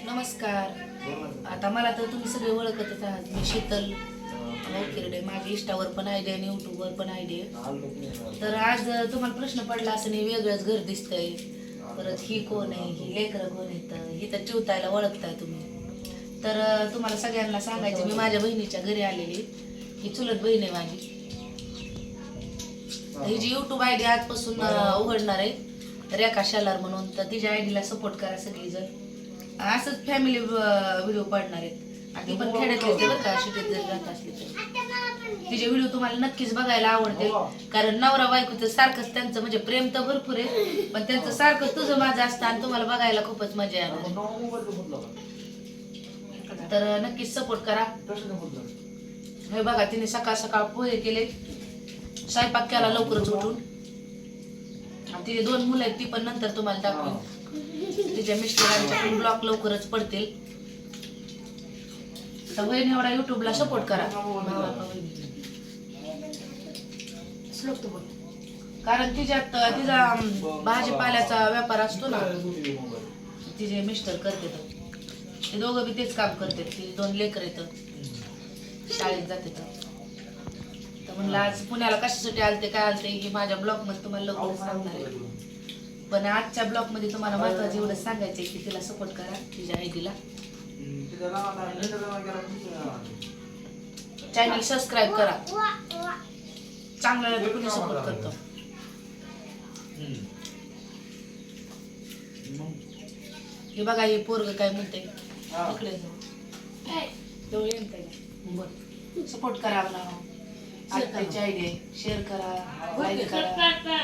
नमस्कार. आता मला तर तुम्ही सगळे ओळखतच आहात. मी शीतल किरडे. माझ्या इंस्टावर पण आयडी आणि युट्यूबवर पण आयडी आहे. तर आज तुम्हाला प्रश्न पडला असं नाही, वेगळंच घर दिसतंय, परत ही कोण आहे, ही लेकरं कोण आहेत, ही तर चिवतायला ओळखताय तुम्ही. तर तुम्हाला सगळ्यांना सांगायचं, मी माझ्या बहिणीच्या घरी आलेली. ही चुलत बहीण आहे माझी. ही जी युट्यूब आयडी आजपासून उघडणार आहे, रेखा शेलार म्हणून. तर तिच्या आयडीला सपोर्ट करा सगळीजण. असंच फॅमिली व्हिडिओ पडणार आहेत. आणि ती पण खेड्यातली बरं का, शिटीत जरी राहत असली तरी तिचे व्हिडिओ तुम्हाला नक्कीच बघायला आवडतील. कारण नवरा बायकोचं सारखंच त्यांचं म्हणजे प्रेम तर भरपूर आहे, पण त्यांचं सारखं तुझं माझं असतं आणि तुम्हाला बघायला खूपच मजा येणार. तर नक्कीच सपोर्ट करा. हे बघा, तिने सकाळ सकाळ पोहे केले, स्वयंपाक केला लवकरच उठून. आणि तिचे 2 मुलं आहेत, ती पण नंतर तुम्हाला दाखवेन. तिच्या मिस्टरांच्या पण ब्लॉग लवकरच पडतील. तर बहीण एवढा युट्यूबला सपोर्ट करा. कारण तिच्यात तिचा भाजीपाल्याचा व्यापार असतो ना, तिचे मिस्टर करते. ते दोघं बी तेच काम करते. तिचे 2 लेकर येत, शाळेत जाते. तर म्हणलं आज पुण्याला कशासाठी आलते काय आलते हे माझ्या ब्लॉग मध्ये तुम्हाला लवकर सांगणार आहे. पण आजच्या ब्लॉग मध्ये तुम्हाला महत्वाचं एवढं सांगायचंय की तिला सपोर्ट करा, तिच्या आयडीला. चॅनल सबस्क्राईब करा. चांगल्याला कुणी सपोर्ट करतो. हे बघा, हे पोरग काय म्हणते इकडे सपोर्ट करा. आजची आयडी शेअर करा,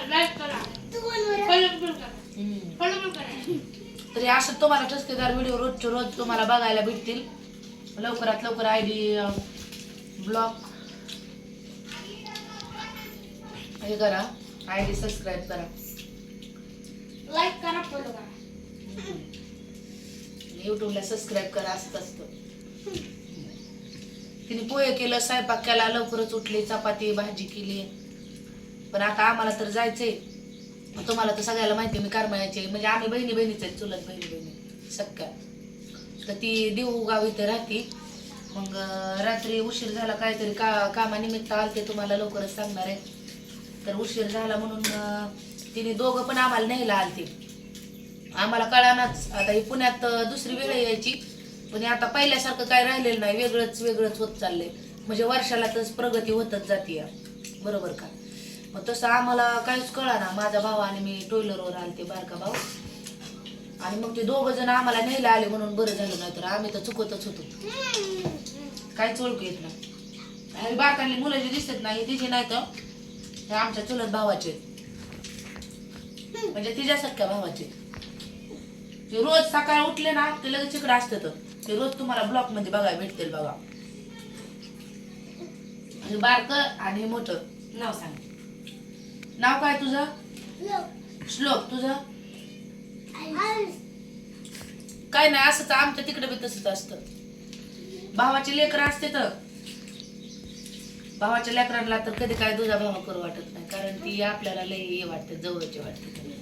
लाईक करा. तरी असं तुम्हाला ठसकेदार व्हिडिओ रोजच्या रोज तुम्हाला बघायला भेटतील. लवकरात लवकर आयडी ब्लॉग हे करा, आयडी सबस्क्राईब करा, लाईक करा, फॉलो करा. युट्यूबला सबस्क्राईब करा. असंच असतं. तिने पोहे केलं, स्वयंपाक केला, लवकरच उठली, चपाती भाजी केली. पण आता आम्हाला तर जायचंय. तुम्हाला तर सगळ्याला माहिती, मी करमाळ्याची म्हणजे आम्ही बहिणी बहिणीच आहेत, चुलत बहिणी सख्या. तर ती देऊगाव इथे राहते. मग रात्री उशीर झाला, काहीतरी कामानिमित्त आलते, तुम्हाला लवकरच सांगणार आहे. तर उशीर झाला म्हणून तिने दोघं पण आम्हाला न्यायला आलते. आम्हाला कळानाच. आता ही पुण्यात दुसरी वेळ यायची, पण आता पहिल्यासारखं काय राहिलेलं नाही. वेगळंच होत चाललंय. म्हणजे वर्षाला तर प्रगती होतच जाते, बरोबर का. मग तसं आम्हाला काहीच कळाना. माझा भाऊ आणि मी टोयलरवर आलते, बारका भाऊ. आणि मग ते 2 जण आम्हाला न्यायला आले म्हणून बरं झालं, नाही तर आम्ही तर चुकतच होतो. काहीच ओळखू येत नाही. बारकांनी मुलं जी दिसत नाही तिची नाही, तर हे आमच्या चुलत भावाचे, म्हणजे तिच्या सख्या भावाचे. ते रोज सकाळ उठले ना, ते लगेच इकडे असतात. ते रोज तुम्हाला ब्लॉक मध्ये बघायला भेटतील. बघा, बारक आणि मोठं. नाव सांग. नाव काय तुझं? श्लोक. तुझं काय नाही, असंच आमच्या तिकडे बी तसंच असतं. भावाचे लेकर असते तर भावाच्या लेकरांना तर कधी काय तुझा भावा करू वाटत नाही, कारण ती आपल्याला लय हे वाटते, जवळचे वाटते.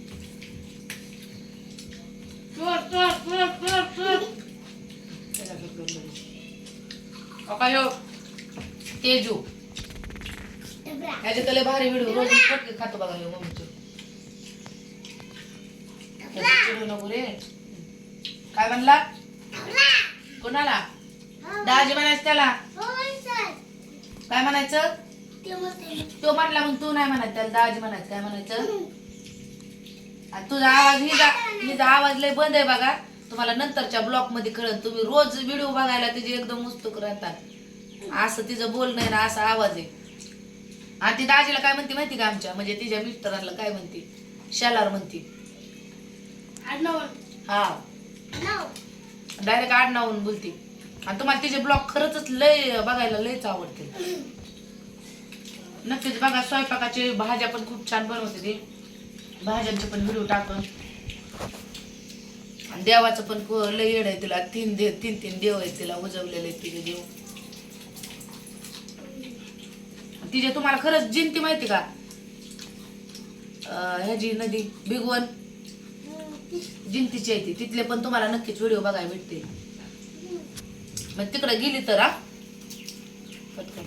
तेजू ह्याचे तले भारी व्हिडिओ रोज पटके खातो बघा. मम्मीचे नको रे. काय म्हणला? कोणाला? दाजी म्हणायचं त्याला. काय म्हणायचं? तो म्हटला मग तू नाही म्हणायचं त्याला, दाजी म्हणायचं. काय म्हणायचं? तुझा आवाज हिचा आवाज लय बंद आहे बघा. तुम्हाला नंतरच्या ब्लॉग मध्ये कळत. तुम्ही रोज व्हिडिओ बघायला तिचे एकदम उत्सुक राहतात. असं तिचं बोलणं आहे ना, असा आवाज आहे. आणि ती दाजीला काय म्हणते माहिती का, आमच्या म्हणजे तिच्या मिस्टरांना काय म्हणते, शेलार म्हणते. हा, डायरेक्ट आडनावून बोलते. आणि तुम्हाला तिचे ब्लॉग खरंच लय बघायला लयच आवडते. नक्कीच बघा. स्वयंपाकाचे भाज्या पण खूप छान बनवते ती. भाज्यांचे पण व्हिडिओ टाकून. आणि देवाचं पण लय येड आहे तिला. 3 देव आहेत तिला उजवलेले तिचे देव. तिचे तुम्हाला खरंच जिंती माहिती का, ह्याची नदी भिगवण जिंतीची आहे ती, तिथले पण तुम्हाला नक्कीच व्हिडिओ बघायला भेटते. मग तिकडे गेली तर हा पटकन